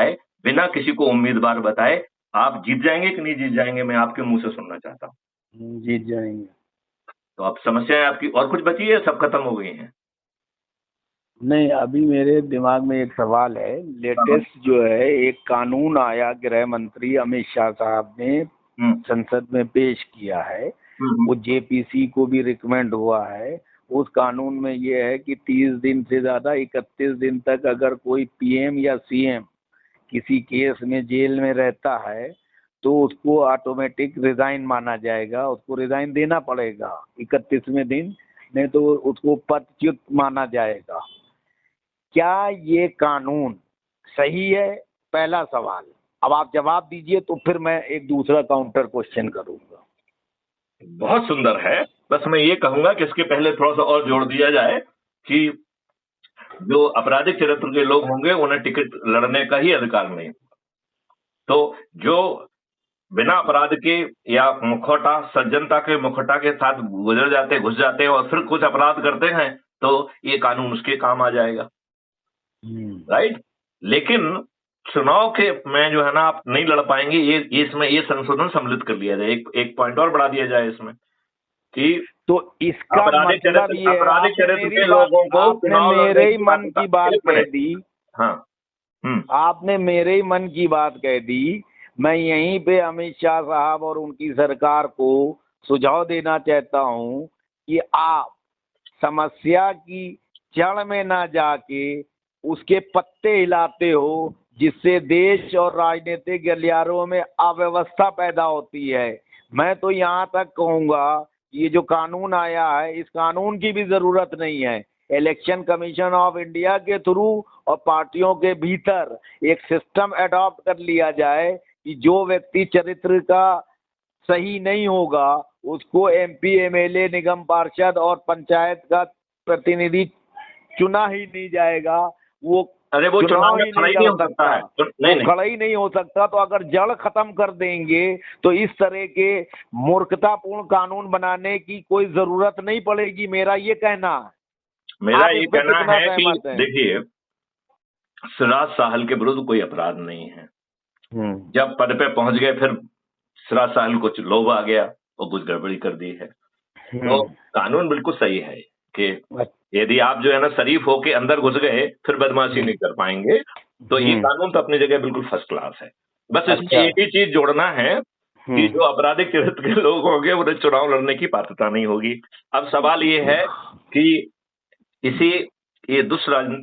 जाए, बिना किसी को उम्मीदवार बताए, आप जीत जाएँगे कि नहीं जीत जाएँगे? मैं आपके मुँह से सुनना चाहता हूँ। जीत जाएंगे। तो अब समस्याएँ आपकी और कुछ बची है, सब खत्म हो गई हैं? नहीं, अभी मेरे दिमाग में एक सवाल है। हाँ, हाँ। लेटेस्ट जो है एक कानून आया, गृह मंत्री अमित शाह साहब ने हुँ। संसद में पेश किया है। हुँ, हुँ। वो जेपीसी को भी रिकमेंड हुआ है। उस कानून में ये है कि 30 दिन से ज्यादा 31 दिन तक अगर कोई पीएम या सीएम किसी केस में जेल में रहता है तो उसको ऑटोमेटिक रिजाइन माना जाएगा, उसको रिजाइन देना पड़ेगा 31वें दिन, नहीं तो उसको पदच्युत माना जाएगा। क्या ये कानून सही है? पहला सवाल। अब आप जवाब दीजिए तो फिर मैं एक दूसरा काउंटर क्वेश्चन करूंगा। बहुत सुंदर है। बस मैं ये कहूँगा कि इसके पहले थोड़ा-सा और जोड़ दिया जाए कि जो आपराधिक चरित्र के लोग होंगे, उन्हें टिकट लड़ने का ही अधिकार नहीं। तो जो बिना अपराध के या मुखौटा सज्जनता के मुखौटा के साथ गुजर जाते, घुस जाते हैं और फिर कुछ अपराध करते हैं, तो ये कानून उसके काम आ जाएगा, राइट? लेकिन चुनाव के में जो है ना आप नहीं लड़ पाएँगे, ये इसमें ये संशोधन सम्मिलित कर लिया जाए। एक एक पॉइंट और बढ़ा दिया जाए इसमें कि तो इसका मतलब ये है, आपराधिक आपने चरित्र मेरी के बात, लोगों को आपने चुनाव लड़ने मेरे ही की मन पात्रता की बात एक कह मिनट। दी। हाँ, हुँ, आपने मेरे ही मन की बात कह दी। मैं यहीं पे अमित शाह साहब और उनकी सरकार को सुझाव देना चाहता हूं कि आप समस्या की जड़ में ना जाके उसके पत्ते हिलाते हो, जिससे देश और राजनीतिक गलियारों में अव्यवस्था पैदा होती है। मैं तो यहाँ तक कहूँगा, ये जो कानून आया है इस कानून की भी जरूरत नहीं है। इलेक्शन कमीशन ऑफ इंडिया के थ्रू और पार्टियों के भीतर एक सिस्टम अडॉप्ट कर लिया जाए कि जो व्यक्ति चरित्र का सही नहीं होगा उसको एमपी, एमएलए, निगम पार्षद और पंचायत का प्रतिनिधि चुना ही नहीं जाएगा। वो अरे वो चुनाव चुनाव में ही खड़ा नहीं ही नहीं लड़ हो सकता सकता, है। वो नहीं, नहीं। खड़ा ही नहीं हो सकता। तो अगर जड़ खत्म कर देंगे तो इस तरह के मूर्खतापूर्ण कानून बनाने की कोई जरूरत नहीं पड़ेगी, मेरा ये कहना है। मेरा आप ये इस पे कहना कितना है कि सहमत हैं? देखिए, सिराज साहल के विरुद्ध कोई अपराध नहीं है। जब पद पे पहुंच गए फिर सिराज साहल को लोभ आ गया और कुछ गड़बड़ी कर दी है। तो कानून बिल्कुल सही है कि यदि आप जो है ना शरीफ होके अंदर घुस गए फिर बदमाशी नहीं कर पाएंगे। तो ये कानून तो अपनी जगह बिल्कुल फर्स्ट क्लास है। बस इसमें अच्छा। एक ही चीज जोड़ना है कि जो आपराधिक चरित्र के लोग होंगे उन्हें चुनाव लड़ने की पात्रता नहीं होगी। अब सवाल ये है कि इसी ये दुष्राजनीति